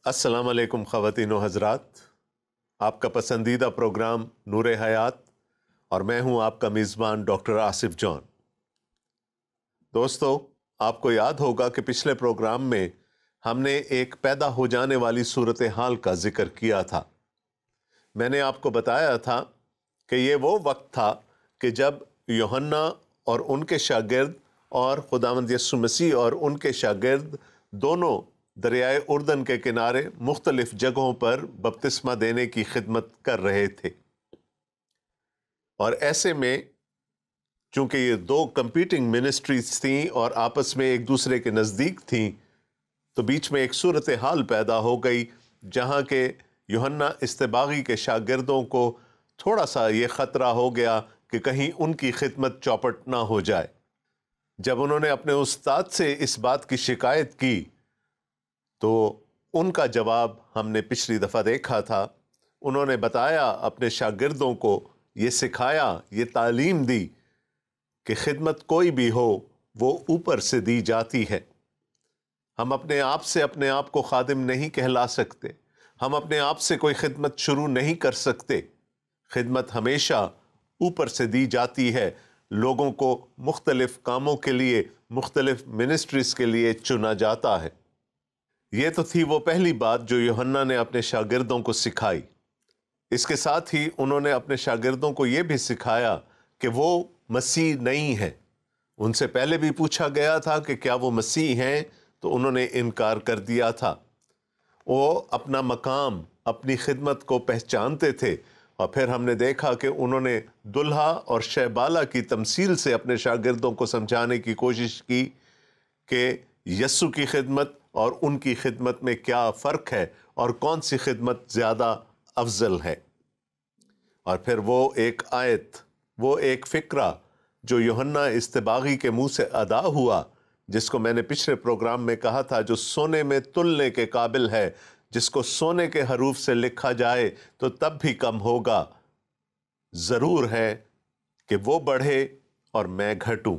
السلام علیکم خواتین و حضرات، آپ کا پسندیدہ پروگرام نور حیات اور میں ہوں آپ کا میزبان ڈاکٹر آصف جان۔ دوستو، آپ کو یاد ہوگا کہ پچھلے پروگرام میں ہم نے ایک پیدا ہو جانے والی صورتحال کا ذکر کیا تھا۔ میں نے آپ کو بتایا تھا کہ یہ وہ وقت تھا کہ جب یوحنا اور ان کے شاگرد اور خداوند یسوع مسیح اور ان کے شاگرد دونوں دریائے اردن کے کنارے مختلف جگہوں پر بپتسمہ دینے کی خدمت کر رہے تھے، اور ایسے میں چونکہ یہ دو کمپیٹنگ منسٹریز تھیں اور آپس میں ایک دوسرے کے نزدیک تھیں، تو بیچ میں ایک صورتحال پیدا ہو گئی جہاں کہ یوحنا استباغی کے شاگردوں کو تھوڑا سا یہ خطرہ ہو گیا کہ کہیں ان کی خدمت چوپٹ نہ ہو جائے۔ جب انہوں نے اپنے استاد سے اس بات کی شکایت کی تو ان کا جواب ہم نے پچھلی دفعہ دیکھا تھا۔ انہوں نے بتایا، اپنے شاگردوں کو یہ سکھایا، یہ تعلیم دی کہ خدمت کوئی بھی ہو وہ اوپر سے دی جاتی ہے۔ ہم اپنے آپ سے اپنے آپ کو خادم نہیں کہلا سکتے، ہم اپنے آپ سے کوئی خدمت شروع نہیں کر سکتے۔ خدمت ہمیشہ اوپر سے دی جاتی ہے، لوگوں کو مختلف کاموں کے لیے، مختلف منسٹریز کے لیے چنا جاتا ہے۔ یہ تو تھی وہ پہلی بات جو یوحنا نے اپنے شاگردوں کو سکھائی۔ اس کے ساتھ ہی انہوں نے اپنے شاگردوں کو یہ بھی سکھایا کہ وہ مسیح نہیں ہیں۔ ان سے پہلے بھی پوچھا گیا تھا کہ کیا وہ مسیح ہیں، تو انہوں نے انکار کر دیا تھا۔ وہ اپنا مقام، اپنی خدمت کو پہچانتے تھے، اور پھر ہم نے دیکھا کہ انہوں نے دلہا اور شہبالہ کی تمثیل سے اپنے شاگردوں کو سمجھانے کی کوشش کی کہ یسوع کی خدمت اور ان کی خدمت میں کیا فرق ہے اور کون سی خدمت زیادہ افضل ہے۔ اور پھر وہ ایک آیت، وہ ایک فقرہ جو یوحنا استباغی کے منہ سے ادا ہوا، جس کو میں نے پچھلے پروگرام میں کہا تھا، جو سونے میں تلنے کے قابل ہے، جس کو سونے کے حروف سے لکھا جائے تو تب بھی کم ہوگا، ضرور ہے کہ وہ بڑھے اور میں گھٹوں۔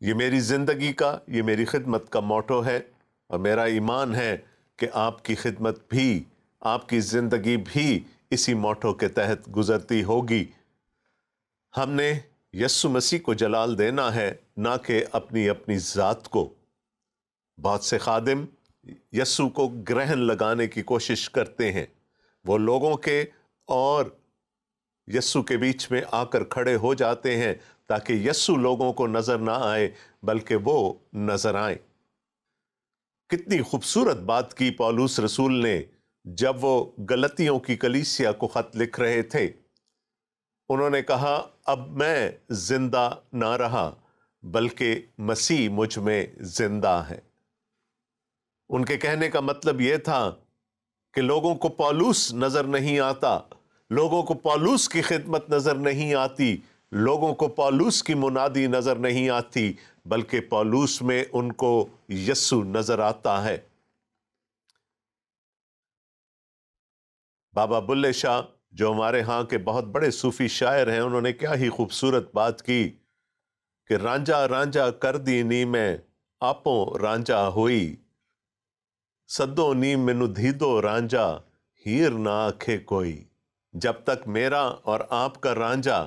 یہ میری زندگی کا، یہ میری خدمت کا موٹو ہے، اور میرا ایمان ہے کہ آپ کی خدمت بھی، آپ کی زندگی بھی اسی موٹو کے تحت گزرتی ہوگی۔ ہم نے یسوع مسیح کو جلال دینا ہے، نہ کہ اپنی ذات کو۔ بہت سے خادم یسوع کو گرہن لگانے کی کوشش کرتے ہیں، وہ لوگوں کے اور یسوع کے بیچ میں آ کر کھڑے ہو جاتے ہیں تاکہ یسوع لوگوں کو نظر نہ آئے بلکہ وہ نظر آئیں۔ کتنی خوبصورت بات کی پولس رسول نے جب وہ گلتیوں کی کلیسیا کو خط لکھ رہے تھے۔ انہوں نے کہا، اب میں زندہ نہ رہا بلکہ مسیح مجھ میں زندہ ہے۔ ان کے کہنے کا مطلب یہ تھا کہ لوگوں کو پولس نظر نہیں آتا، لوگوں کو پولس کی خدمت نظر نہیں آتی، لوگوں کو پولس کی منادی نظر نہیں آتی، بلکہ پولس میں ان کو یسوع نظر آتا ہے۔ بابا بلے شاہ، جو ہمارے ہاں کے بہت بڑے صوفی شاعر ہیں، انہوں نے کیا ہی خوبصورت بات کی کہ رانجا رانجا کر دی نی میں آپوں رانجا ہوئی، سدو نی مینو دھیدو رانجا ہیر نہ آکھے کوئی۔ جب تک میرا اور آپ کا رانجا،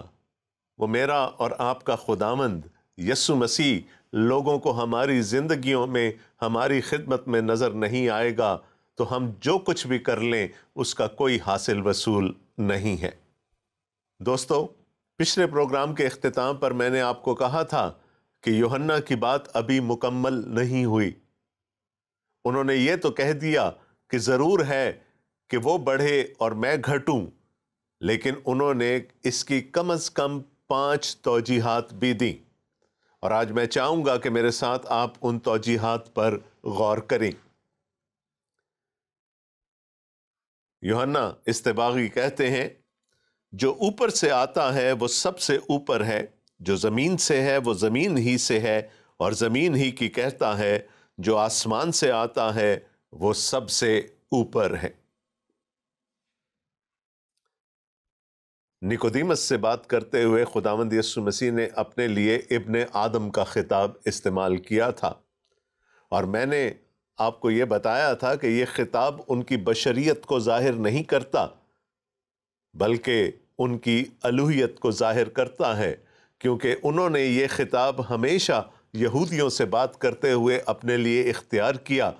وہ میرا اور آپ کا خداوند یسوع مسیح، لوگوں کو ہماری زندگیوں میں، ہماری خدمت میں نظر نہیں آئے گا تو ہم جو کچھ بھی کر لیں اس کا کوئی حاصل وصول نہیں ہے۔ دوستو، پچھلے پروگرام کے اختتام پر میں نے آپ کو کہا تھا کہ یوحنا کی بات ابھی مکمل نہیں ہوئی۔ انہوں نے یہ تو کہہ دیا کہ ضرور ہے کہ وہ بڑھے اور میں گھٹوں، لیکن انہوں نے اس کی کم از کم 5 توجیحات بھی دیں، اور آج میں چاہوں گا کہ میرے ساتھ آپ ان توجیحات پر غور کریں۔ یوحنا استباغی کہتے ہیں، جو اوپر سے آتا ہے وہ سب سے اوپر ہے، جو زمین سے ہے وہ زمین ہی سے ہے اور زمین ہی کی کہتا ہے، جو آسمان سے آتا ہے وہ سب سے اوپر ہے۔ نیکودیمس سے بات کرتے ہوئے خداوند یسوع مسیح نے اپنے لیے ابن آدم کا خطاب استعمال کیا تھا، اور میں نے آپ کو یہ بتایا تھا کہ یہ خطاب ان کی بشریت کو ظاہر نہیں کرتا بلکہ ان کی الوہیت کو ظاہر کرتا ہے، کیونکہ انہوں نے یہ خطاب ہمیشہ یہودیوں سے بات کرتے ہوئے اپنے لیے اختیار کیا،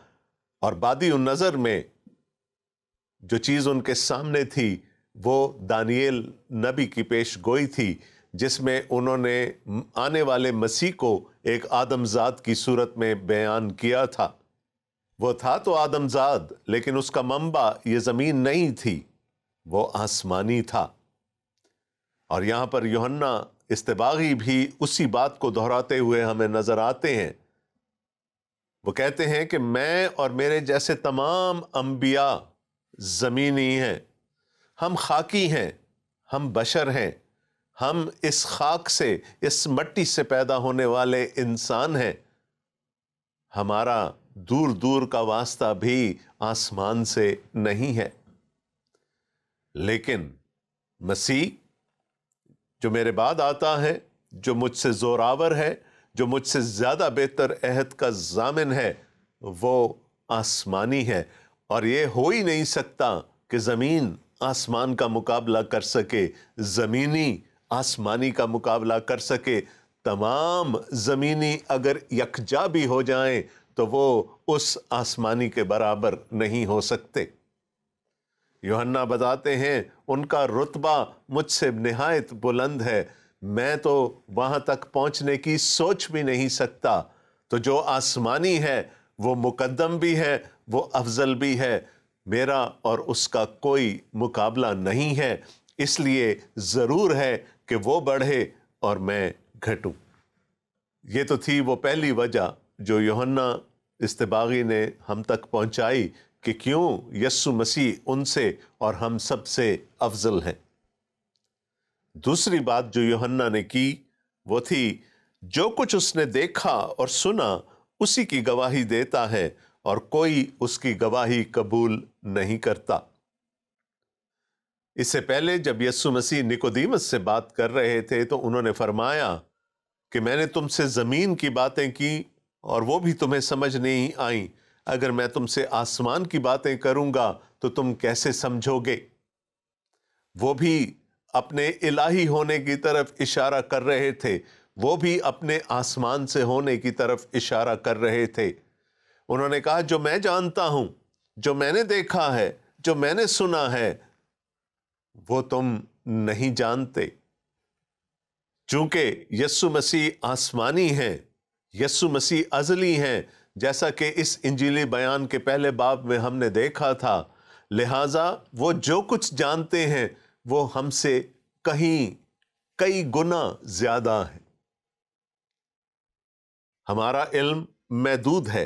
اور بادی النظر میں جو چیز ان کے سامنے تھی وہ دانییل نبی کی پیش گوئی تھی، جس میں انہوں نے آنے والے مسیح کو ایک آدم زاد کی صورت میں بیان کیا تھا۔ وہ تھا تو آدم زاد، لیکن اس کا منبع یہ زمین نہیں تھی، وہ آسمانی تھا۔ اور یہاں پر یوحنا استباغی بھی اسی بات کو دہراتے ہوئے ہمیں نظر آتے ہیں۔ وہ کہتے ہیں کہ میں اور میرے جیسے تمام انبیاء زمینی ہیں، ہم خاکی ہیں، ہم بشر ہیں، ہم اس خاک سے، اس مٹی سے پیدا ہونے والے انسان ہیں۔ ہمارا دور دور کا واسطہ بھی آسمان سے نہیں ہے، لیکن مسیح جو میرے بعد آتا ہے، جو مجھ سے زوراور ہے، جو مجھ سے زیادہ بہتر عہد کا ضامن ہے، وہ آسمانی ہے، اور یہ ہو ہی نہیں سکتا کہ زمین آسمان کا مقابلہ کر سکے، زمینی آسمانی کا مقابلہ کر سکے۔ تمام زمینی اگر یکجا بھی ہو جائیں تو وہ اس آسمانی کے برابر نہیں ہو سکتے۔ یوحنا بتاتے ہیں ان کا رتبہ مجھ سے نہایت بلند ہے، میں تو وہاں تک پہنچنے کی سوچ بھی نہیں سکتا۔ تو جو آسمانی ہے وہ مقدم بھی ہے، وہ افضل بھی ہے، میرا اور اس کا کوئی مقابلہ نہیں ہے، اس لیے ضرور ہے کہ وہ بڑھے اور میں گھٹوں۔ یہ تو تھی وہ پہلی وجہ جو یوحنا استباغی نے ہم تک پہنچائی کہ کیوں یسوع مسیح ان سے اور ہم سب سے افضل ہیں۔ دوسری بات جو یوحنا نے کی وہ تھی جو کچھ اس نے دیکھا اور سنا اسی کی گواہی دیتا ہے، اور کوئی اس کی گواہی قبول نہیں کرتا۔ اس سے پہلے جب یسوع مسیح نکودیمس سے بات کر رہے تھے تو انہوں نے فرمایا کہ میں نے تم سے زمین کی باتیں کی اور وہ بھی تمہیں سمجھ نہیں آئیں، اگر میں تم سے آسمان کی باتیں کروں گا تو تم کیسے سمجھو گے؟ وہ بھی اپنے الہی ہونے کی طرف اشارہ کر رہے تھے، وہ بھی اپنے آسمان سے ہونے کی طرف اشارہ کر رہے تھے۔ انہوں نے کہا جو میں جانتا ہوں، جو میں نے دیکھا ہے، جو میں نے سنا ہے، وہ تم نہیں جانتے۔ چونکہ یسوع مسیح آسمانی ہیں، یسوع مسیح ازلی ہیں، جیسا کہ اس انجیلی بیان کے پہلے باب میں ہم نے دیکھا تھا، لہٰذا وہ جو کچھ جانتے ہیں وہ ہم سے کئی گنا زیادہ ہے۔ ہمارا علم محدود ہے،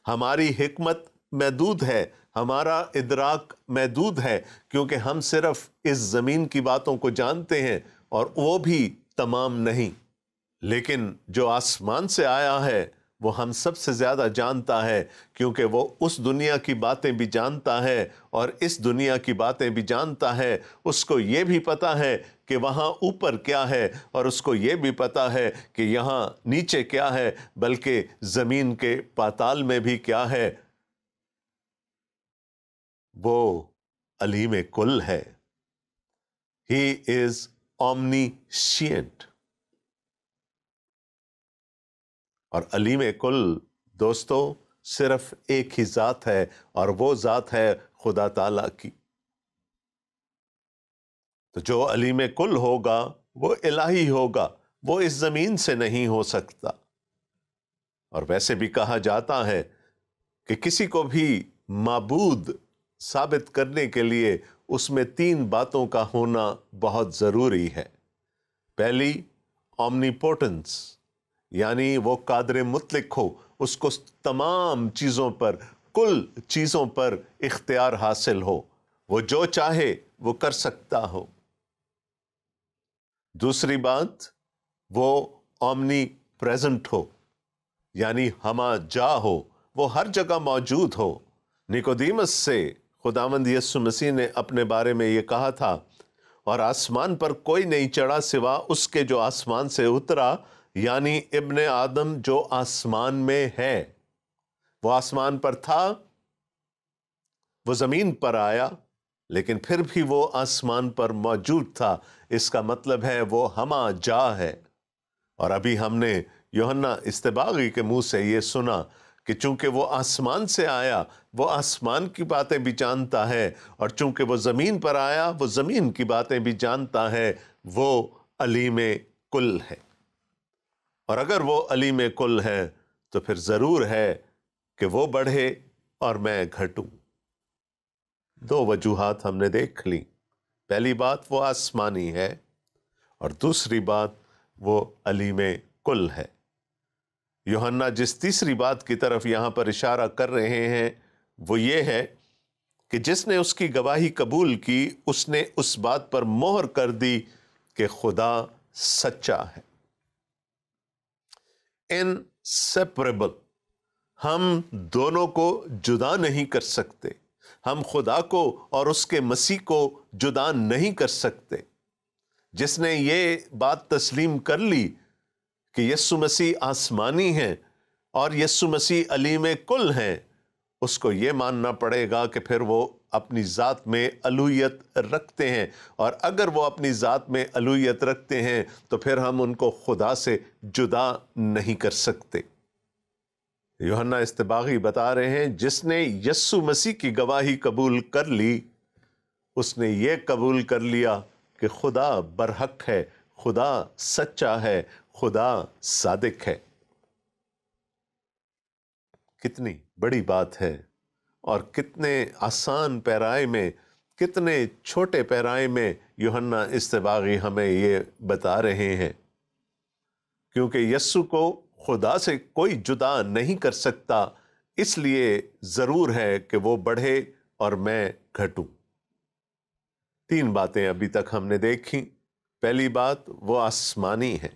ہماری حکمت محدود ہے، ہمارا ادراک محدود ہے، کیونکہ ہم صرف اس زمین کی باتوں کو جانتے ہیں اور وہ بھی تمام نہیں۔ لیکن جو آسمان سے آیا ہے وہ ہم سب سے زیادہ جانتا ہے، کیونکہ وہ اس دنیا کی باتیں بھی جانتا ہے اور اس دنیا کی باتیں بھی جانتا ہے۔ اس کو یہ بھی پتا ہے کہ وہاں اوپر کیا ہے، اور اس کو یہ بھی پتا ہے کہ یہاں نیچے کیا ہے، بلکہ زمین کے پاتال میں بھی کیا ہے۔ وہ علیم کل ہے۔ He is omniscient۔ اور علیم کل دوستو صرف ایک ہی ذات ہے، اور وہ ذات ہے خدا تعالیٰ کی۔ تو جو علیم کل ہوگا وہ الہی ہوگا، وہ اس زمین سے نہیں ہو سکتا۔ اور ویسے بھی کہا جاتا ہے کہ کسی کو بھی معبود ثابت کرنے کے لیے اس میں 3 باتوں کا ہونا بہت ضروری ہے۔ پہلی اومنیپوٹنس، یعنی وہ قادر مطلق ہو، اس کو تمام چیزوں پر، کل چیزوں پر اختیار حاصل ہو، وہ جو چاہے وہ کر سکتا ہو۔ دوسری بات وہ اومنی پریزنٹ ہو، یعنی ہمہ جا ہو، وہ ہر جگہ موجود ہو۔ نکودیمس سے خداوند یسوع مسیح نے اپنے بارے میں یہ کہا تھا، اور آسمان پر کوئی نہیں چڑھا سوا اس کے جو آسمان سے اترا، یعنی ابن آدم جو آسمان میں ہے۔ وہ آسمان پر تھا، وہ زمین پر آیا، لیکن پھر بھی وہ آسمان پر موجود تھا۔ اس کا مطلب ہے وہ ہمہ جا ہے۔ اور ابھی ہم نے یوحنا استباغی کے منہ سے یہ سنا کہ چونکہ وہ آسمان سے آیا، وہ آسمان کی باتیں بھی جانتا ہے، اور چونکہ وہ زمین پر آیا، وہ زمین کی باتیں بھی جانتا ہے۔ وہ علیم کل ہے، اور اگر وہ علیم کل ہے تو پھر ضرور ہے کہ وہ بڑھے اور میں گھٹوں۔ دو وجوہات ہم نے دیکھ لی۔ پہلی بات وہ آسمانی ہے، اور دوسری بات وہ علیم کل ہے۔ یوحنا جس تیسری بات کی طرف یہاں پر اشارہ کر رہے ہیں وہ یہ ہے کہ جس نے اس کی گواہی قبول کی، اس نے اس بات پر مہر کر دی کہ خدا سچا ہے۔ انسیپریبل، ہم دونوں کو جدا نہیں کر سکتے۔ ہم خدا کو اور اس کے مسیح کو جدا نہیں کر سکتے۔ جس نے یہ بات تسلیم کر لی کہ یسوع مسیح آسمانی ہیں اور یسوع مسیح علیم کل ہیں، اس کو یہ ماننا پڑے گا کہ پھر وہ اپنی ذات میں الوہیت رکھتے ہیں، اور اگر وہ اپنی ذات میں الوہیت رکھتے ہیں تو پھر ہم ان کو خدا سے جدا نہیں کر سکتے۔ یوحنا استباغی بتا رہے ہیں جس نے یسوع مسیح کی گواہی قبول کر لی، اس نے یہ قبول کر لیا کہ خدا برحق ہے، خدا سچا ہے، خدا صادق ہے۔ کتنی بڑی بات ہے، اور کتنے آسان پیرائے میں، کتنے چھوٹے پیرائے میں یوحنا استباغی ہمیں یہ بتا رہے ہیں، کیونکہ یسوع کو خدا سے کوئی جدا نہیں کر سکتا، اس لیے ضرور ہے کہ وہ بڑھے اور میں گھٹوں۔ تین باتیں ابھی تک ہم نے دیکھی۔ پہلی بات وہ آسمانی ہے،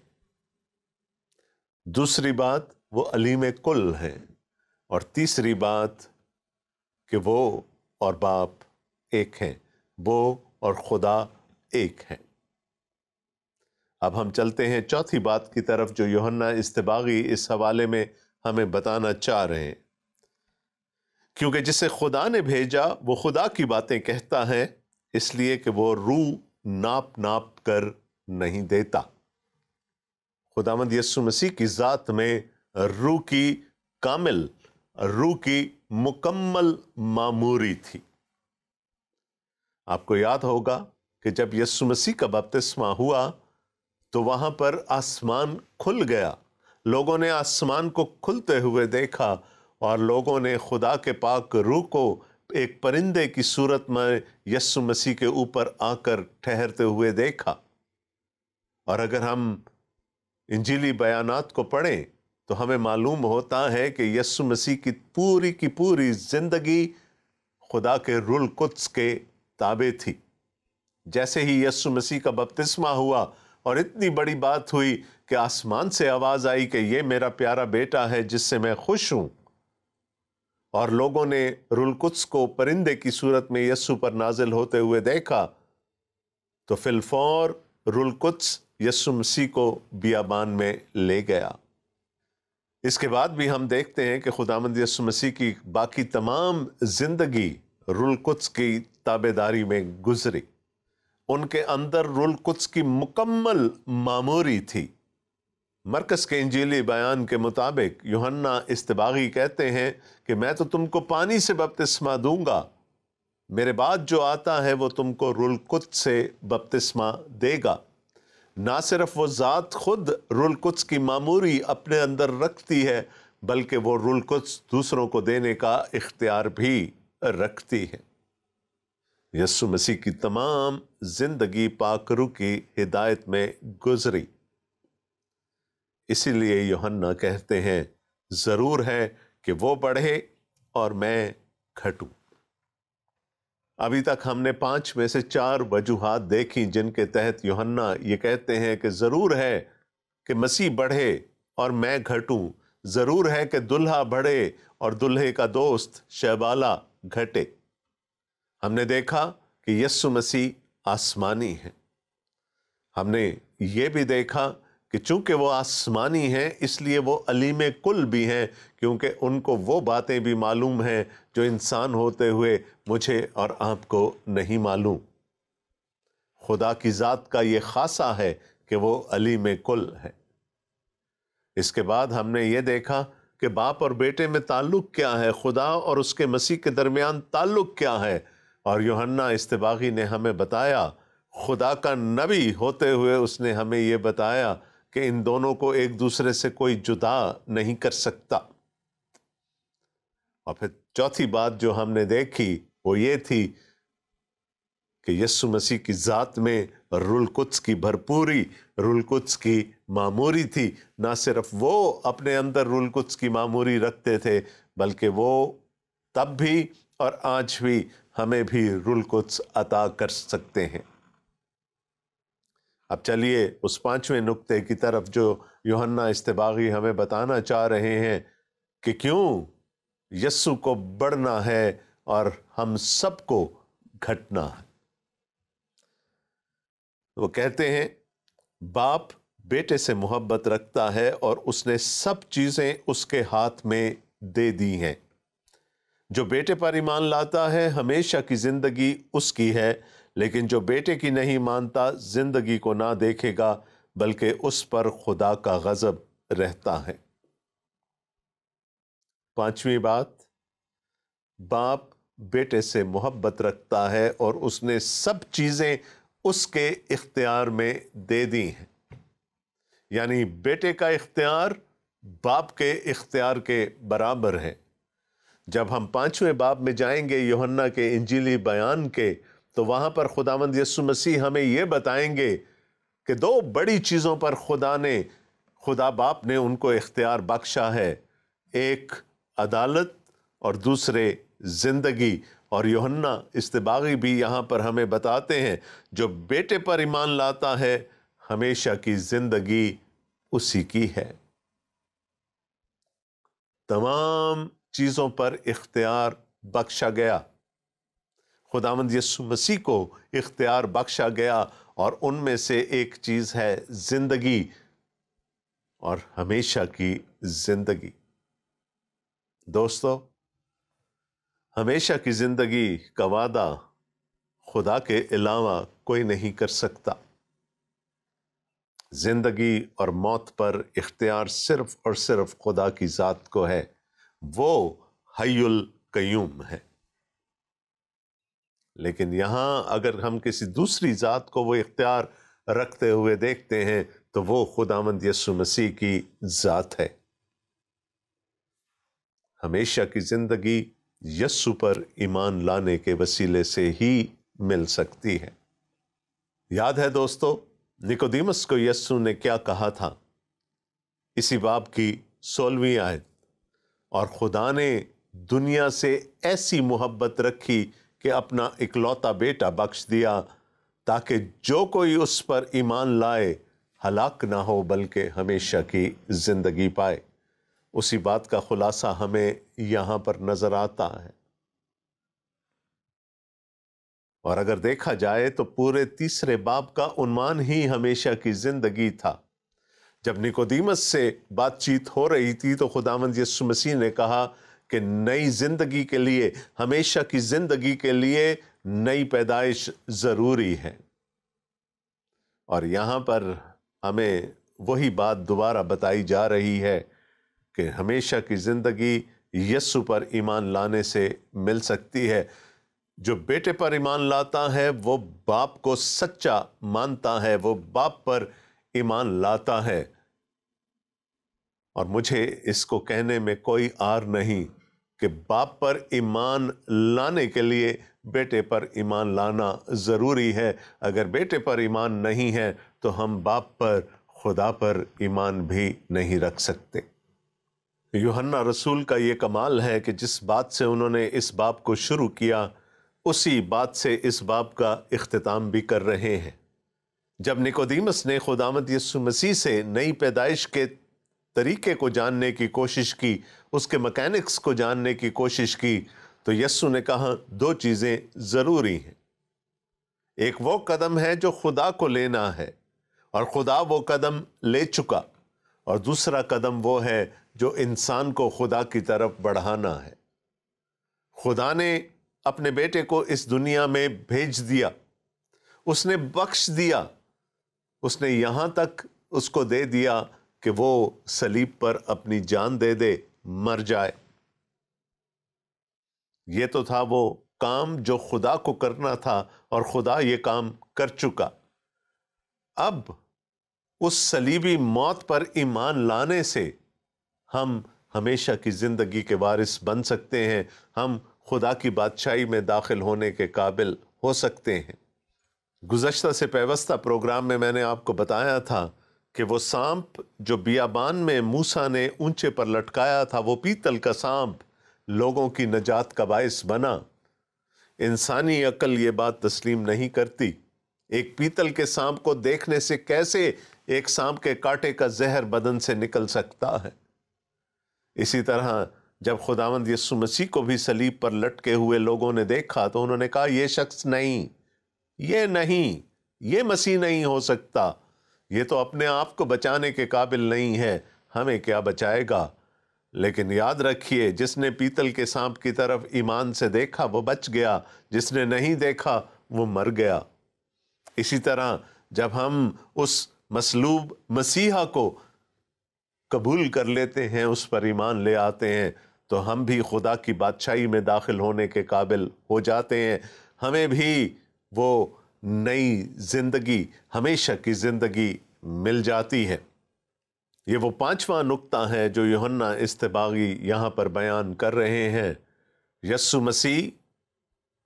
دوسری بات وہ علیم کل ہے، اور تیسری بات کہ وہ اور باپ ایک ہیں، وہ اور خدا ایک ہیں۔ اب ہم چلتے ہیں چوتھی بات کی طرف جو یوحنا استباغی اس حوالے میں ہمیں بتانا چاہ رہے ہیں۔ کیونکہ جسے خدا نے بھیجا وہ خدا کی باتیں کہتا ہے، اس لیے کہ وہ روح ناپ ناپ کر نہیں دیتا۔ خداوند یسوع مسیح کی ذات میں روح کی کامل، روح کی مکمل معموری تھی۔ آپ کو یاد ہوگا کہ جب یسوع مسیح کا بپتسمہ ہوا تو وہاں پر آسمان کھل گیا، لوگوں نے آسمان کو کھلتے ہوئے دیکھا، اور لوگوں نے خدا کے پاک روح کو ایک پرندے کی صورت میں یسوع مسیح کے اوپر آ کر ٹھہرتے ہوئے دیکھا۔ اور اگر ہم انجیلی بیانات کو پڑھیں تو ہمیں معلوم ہوتا ہے کہ یسوع مسیح کی پوری زندگی خدا کے روح القدس کے تابع تھی۔ جیسے ہی یسوع مسیح کا بپتسمہ ہوا اور اتنی بڑی بات ہوئی کہ آسمان سے آواز آئی کہ یہ میرا پیارا بیٹا ہے جس سے میں خوش ہوں، اور لوگوں نے روح القدس کو پرندے کی صورت میں یسوع پر نازل ہوتے ہوئے دیکھا، تو فی الفور روح القدس یسوع مسیح کو بیابان میں لے گیا۔ اس کے بعد بھی ہم دیکھتے ہیں کہ خداوند یسوع مسیح کی باقی تمام زندگی روح القدس کی تابعداری میں گزری۔ ان کے اندر روح القدس کی مکمل معموری تھی۔ مرکز کے انجیلی بیان کے مطابق یوحنا استباغی کہتے ہیں کہ میں تو تم کو پانی سے بپتسمہ دوں گا، میرے بعد جو آتا ہے وہ تم کو روح القدس سے بپتسمہ دے گا۔ نہ صرف وہ ذات خود روح القدس کی معموری اپنے اندر رکھتی ہے، بلکہ وہ روح القدس دوسروں کو دینے کا اختیار بھی رکھتی ہے۔ یسوع مسیح کی تمام زندگی پاک روح کی ہدایت میں گزری۔ اسی لیے یوحنا کہتے ہیں ضرور ہے کہ وہ بڑھے اور میں گھٹوں۔ ابھی تک ہم نے 5 میں سے 4 وجوہات دیکھی جن کے تحت یوحنا یہ کہتے ہیں کہ ضرور ہے کہ مسیح بڑھے اور میں گھٹوں، ضرور ہے کہ دلہا بڑھے اور دلہے کا دوست شہبالہ گھٹے۔ ہم نے دیکھا کہ یسوع مسیح آسمانی ہے۔ ہم نے یہ بھی دیکھا کہ چونکہ وہ آسمانی ہیں اس لیے وہ علیم کل بھی ہیں، کیونکہ ان کو وہ باتیں بھی معلوم ہیں جو انسان ہوتے ہوئے مجھے اور آپ کو نہیں معلوم۔ خدا کی ذات کا یہ خاصہ ہے کہ وہ علیم کل ہے۔ اس کے بعد ہم نے یہ دیکھا کہ باپ اور بیٹے میں تعلق کیا ہے، خدا اور اس کے مسیح کے درمیان تعلق کیا ہے، اور یوحنا استباغی نے ہمیں بتایا، خدا کا نبی ہوتے ہوئے اس نے ہمیں یہ بتایا کہ ان دونوں کو ایک دوسرے سے کوئی جدا نہیں کر سکتا۔ اور پھر چوتھی بات جو ہم نے دیکھی وہ یہ تھی کہ یسوع مسیح کی ذات میں روح القدس کی بھرپوری، روح القدس کی معموری تھی۔ نہ صرف وہ اپنے اندر روح القدس کی معموری رکھتے تھے، بلکہ وہ تب بھی اور آج بھی ہمیں بھی روح القدس عطا کر سکتے ہیں۔ اب چلیے اس پانچویں نقطے کی طرف جو یوحنا استباغی ہمیں بتانا چاہ رہے ہیں کہ کیوں یسوع کو بڑھنا ہے اور ہم سب کو گھٹنا ہے۔ وہ کہتے ہیں باپ بیٹے سے محبت رکھتا ہے اور اس نے سب چیزیں اس کے ہاتھ میں دے دی ہیں۔ جو بیٹے پر ایمان لاتا ہے ہمیشہ کی زندگی اس کی ہے، لیکن جو بیٹے کی نہیں مانتا زندگی کو نہ دیکھے گا بلکہ اس پر خدا کا غضب رہتا ہے۔ پانچویں بات، باپ بیٹے سے محبت رکھتا ہے اور اس نے سب چیزیں اس کے اختیار میں دے دی ہیں، یعنی بیٹے کا اختیار باپ کے اختیار کے برابر ہے۔ جب ہم پانچویں باب میں جائیں گے یوحنا کے انجیلی بیان کے، تو وہاں پر خداوند یسوع مسیح ہمیں یہ بتائیں گے کہ دو بڑی چیزوں پر خدا باپ نے ان کو اختیار بخشا ہے، ایک عدالت اور دوسرے زندگی۔ اور یوحنا استباغی بھی یہاں پر ہمیں بتاتے ہیں جو بیٹے پر ایمان لاتا ہے ہمیشہ کی زندگی اسی کی ہے۔ تمام چیزوں پر اختیار بخشا گیا، خداوند یسوع مسیح کو اختیار بخشا گیا، اور ان میں سے ایک چیز ہے زندگی اور ہمیشہ کی زندگی۔ دوستو، ہمیشہ کی زندگی کا وعدہ خدا کے علاوہ کوئی نہیں کر سکتا۔ زندگی اور موت پر اختیار صرف اور صرف خدا کی ذات کو ہے، وہ حی القیوم ہے۔ لیکن یہاں اگر ہم کسی دوسری ذات کو وہ اختیار رکھتے ہوئے دیکھتے ہیں تو وہ خداوند یسوع مسیح کی ذات ہے۔ ہمیشہ کی زندگی یسوع پر ایمان لانے کے وسیلے سے ہی مل سکتی ہے۔ یاد ہے دوستو، نکودیمس کو یسوع نے کیا کہا تھا؟ اسی باب کی 16ویں آیت، اور خدا نے دنیا سے ایسی محبت رکھی کہ اپنا اکلوتا بیٹا بخش دیا تاکہ جو کوئی اس پر ایمان لائے ہلاک نہ ہو بلکہ ہمیشہ کی زندگی پائے۔ اسی بات کا خلاصہ ہمیں یہاں پر نظر آتا ہے۔ اور اگر دیکھا جائے تو پورے تیسرے باب کا عنوان ہی ہمیشہ کی زندگی تھا۔ جب نکودیمس سے بات چیت ہو رہی تھی تو خداوند یسوع مسیح نے کہا کہ نئی زندگی کے لیے، ہمیشہ کی زندگی کے لیے نئی پیدائش ضروری ہے۔ اور یہاں پر ہمیں وہی بات دوبارہ بتائی جا رہی ہے کہ ہمیشہ کی زندگی یسوع پر ایمان لانے سے مل سکتی ہے۔ جو بیٹے پر ایمان لاتا ہے وہ باپ کو سچا مانتا ہے، وہ باپ پر ایمان لاتا ہے۔ اور مجھے اس کو کہنے میں کوئی عار نہیں کہ باپ پر ایمان لانے کے لیے بیٹے پر ایمان لانا ضروری ہے۔ اگر بیٹے پر ایمان نہیں ہے تو ہم باپ پر، خدا پر ایمان بھی نہیں رکھ سکتے۔ یوحنا رسول کا یہ کمال ہے کہ جس بات سے انہوں نے اس باب کو شروع کیا اسی بات سے اس باب کا اختتام بھی کر رہے ہیں۔ جب نکودیمس نے خداوند یسوع مسیح سے نئی پیدائش کے طریقے کو جاننے کی کوشش کی، اس کے مکینکس کو جاننے کی کوشش کی، تو یسوع نے کہا دو چیزیں ضروری ہیں۔ ایک وہ قدم ہے جو خدا کو لینا ہے، اور خدا وہ قدم لے چکا، اور دوسرا قدم وہ ہے جو انسان کو خدا کی طرف بڑھانا ہے۔ خدا نے اپنے بیٹے کو اس دنیا میں بھیج دیا، اس نے بخش دیا، اس نے یہاں تک اس کو دے دیا کہ وہ صلیب پر اپنی جان دے دے، مر جائے۔ یہ تو تھا وہ کام جو خدا کو کرنا تھا، اور خدا یہ کام کر چکا۔ اب اس صلیبی موت پر ایمان لانے سے ہم ہمیشہ کی زندگی کے وارث بن سکتے ہیں، ہم خدا کی بادشاہی میں داخل ہونے کے قابل ہو سکتے ہیں۔ گزشتہ سے پیوستہ پروگرام میں نے آپ کو بتایا تھا کہ وہ سانپ جو بیابان میں موسیٰ نے اونچے پر لٹکایا تھا، وہ پیتل کا سانپ لوگوں کی نجات کا باعث بنا۔ انسانی عقل یہ بات تسلیم نہیں کرتی۔ ایک پیتل کے سانپ کو دیکھنے سے کیسے ایک سانپ کے کاٹے کا زہر بدن سے نکل سکتا ہے؟ اسی طرح جب خداوند یسوع مسیح کو بھی صلیب پر لٹکے ہوئے لوگوں نے دیکھا تو انہوں نے کہا یہ شخص نہیں، یہ مسیح نہیں ہو سکتا، یہ تو اپنے آپ کو بچانے کے قابل نہیں ہے، ہمیں کیا بچائے گا؟ لیکن یاد رکھیے، جس نے پیتل کے سانپ کی طرف ایمان سے دیکھا وہ بچ گیا، جس نے نہیں دیکھا وہ مر گیا۔ اسی طرح جب ہم اس مصلوب مسیحا کو قبول کر لیتے ہیں، اس پر ایمان لے آتے ہیں، تو ہم بھی خدا کی بادشاہی میں داخل ہونے کے قابل ہو جاتے ہیں، ہمیں بھی وہ نئی زندگی، ہمیشہ کی زندگی مل جاتی ہے۔ یہ وہ 5واں نقطہ ہے جو یوحنا اصطباغی یہاں پر بیان کر رہے ہیں۔ یسوع مسیح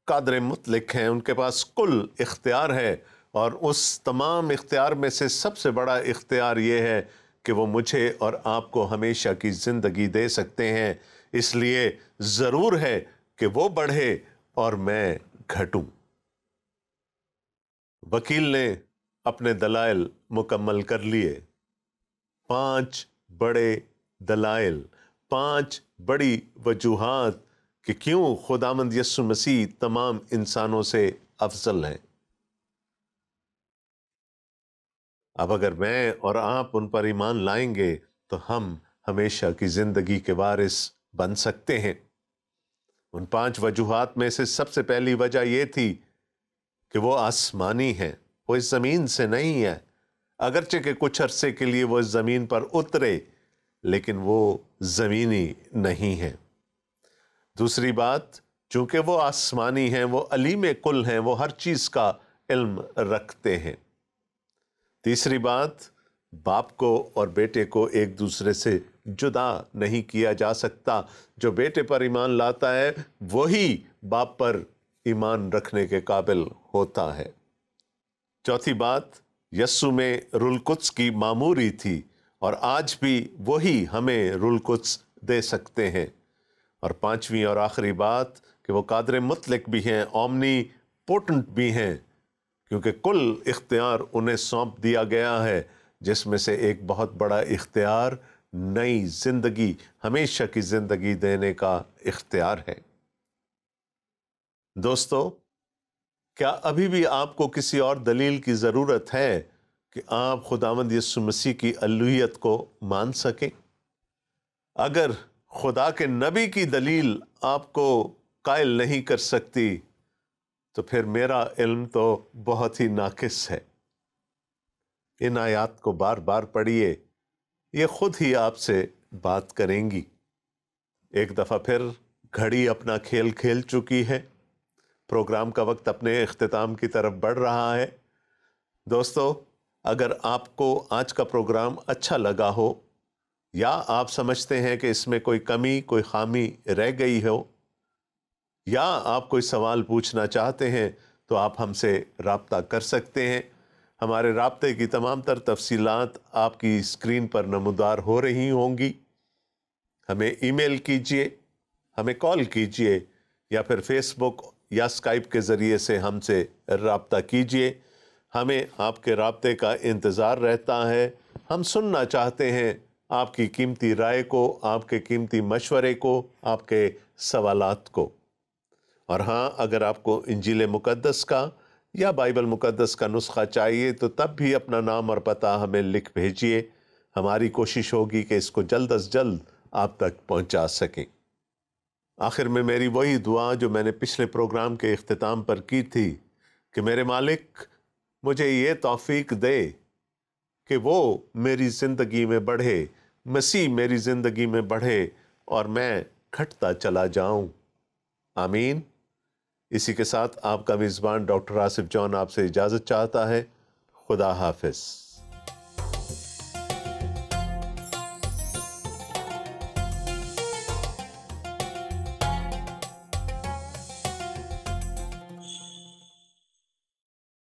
قادر مطلق ہیں، ان کے پاس کل اختیار ہے، اور اس تمام اختیار میں سے سب سے بڑا اختیار یہ ہے کہ وہ مجھے اور آپ کو ہمیشہ کی زندگی دے سکتے ہیں۔ اس لیے ضرور ہے کہ وہ بڑھے اور میں گھٹوں۔ وکیل نے اپنے دلائل مکمل کر لیے۔ 5 بڑے دلائل، 5 بڑی وجوہات کہ کیوں خداوند یسوع مسیح تمام انسانوں سے افضل ہیں۔ اب اگر میں اور آپ ان پر ایمان لائیں گے تو ہم ہمیشہ کی زندگی کے وارث بن سکتے ہیں۔ ان 5 وجوہات میں سے سب سے پہلی وجہ یہ تھی کہ وہ آسمانی ہیں، وہ اس زمین سے نہیں ہے۔ اگرچہ کہ کچھ عرصے کے لیے وہ اس زمین پر اترے، لیکن وہ زمینی نہیں ہے۔ دوسری بات، چونکہ وہ آسمانی ہیں، وہ علیم کل ہیں، وہ ہر چیز کا علم رکھتے ہیں۔ تیسری بات، باپ کو اور بیٹے کو ایک دوسرے سے جدا نہیں کیا جا سکتا۔ جو بیٹے پر ایمان لاتا ہے وہی باپ پر ایمان رکھنے کے قابل ہوتا ہے۔ چوتھی بات، یسوع میں روح القدس کی معموری تھی، اور آج بھی وہی ہمیں روح القدس دے سکتے ہیں۔ اور 5ویں اور آخری بات کہ وہ قادر مطلق بھی ہیں، اومنی پوٹنٹ بھی ہیں، کیونکہ کل اختیار انہیں سونپ دیا گیا ہے، جس میں سے ایک بہت بڑا اختیار نئی زندگی، ہمیشہ کی زندگی دینے کا اختیار ہے۔ دوستو، کیا ابھی بھی آپ کو کسی اور دلیل کی ضرورت ہے کہ آپ خداوند یسوع مسیح کی الوہیت کو مان سکیں؟ اگر خدا کے نبی کی دلیل آپ کو قائل نہیں کر سکتی تو پھر میرا علم تو بہت ہی ناقص ہے۔ ان آیات کو بار بار پڑھیے، یہ خود ہی آپ سے بات کریں گی۔ ایک دفعہ پھر گھڑی اپنا کھیل کھیل چکی ہے، پروگرام کا وقت اپنے اختتام کی طرف بڑھ رہا ہے۔ دوستو، اگر آپ کو آج کا پروگرام اچھا لگا ہو، یا آپ سمجھتے ہیں کہ اس میں کوئی کمی، کوئی خامی رہ گئی ہو، یا آپ کوئی سوال پوچھنا چاہتے ہیں، تو آپ ہم سے رابطہ کر سکتے ہیں۔ ہمارے رابطے کی تمام تر تفصیلات آپ کی اسکرین پر نمودار ہو رہی ہوں گی۔ ہمیں ای میل کیجئے، ہمیں کال کیجئے، یا پھر فیس بک یا اسکائپ کے ذریعے سے ہم سے رابطہ کیجئے۔ ہمیں آپ کے رابطے کا انتظار رہتا ہے۔ ہم سننا چاہتے ہیں آپ کی قیمتی رائے کو، آپ کے قیمتی مشورے کو، آپ کے سوالات کو۔ اور ہاں، اگر آپ کو انجیل مقدس کا یا بائبل مقدس کا نسخہ چاہیے تو تب بھی اپنا نام اور پتہ ہمیں لکھ بھیجیے. ہماری کوشش ہوگی کہ اس کو جلد از جلد آپ تک پہنچا سکیں. آخر میں میری وہی دعا جو میں نے پچھلے پروگرام کے اختتام پر کی تھی کہ میرے مالک مجھے یہ توفیق دے کہ وہ میری زندگی میں بڑھے، مسیح میری زندگی میں بڑھے اور میں گھٹتا چلا جاؤں. آمین. اسی کے ساتھ آپ کا میزبان ڈاکٹر آصف جون آپ سے اجازت چاہتا ہے. خدا حافظ.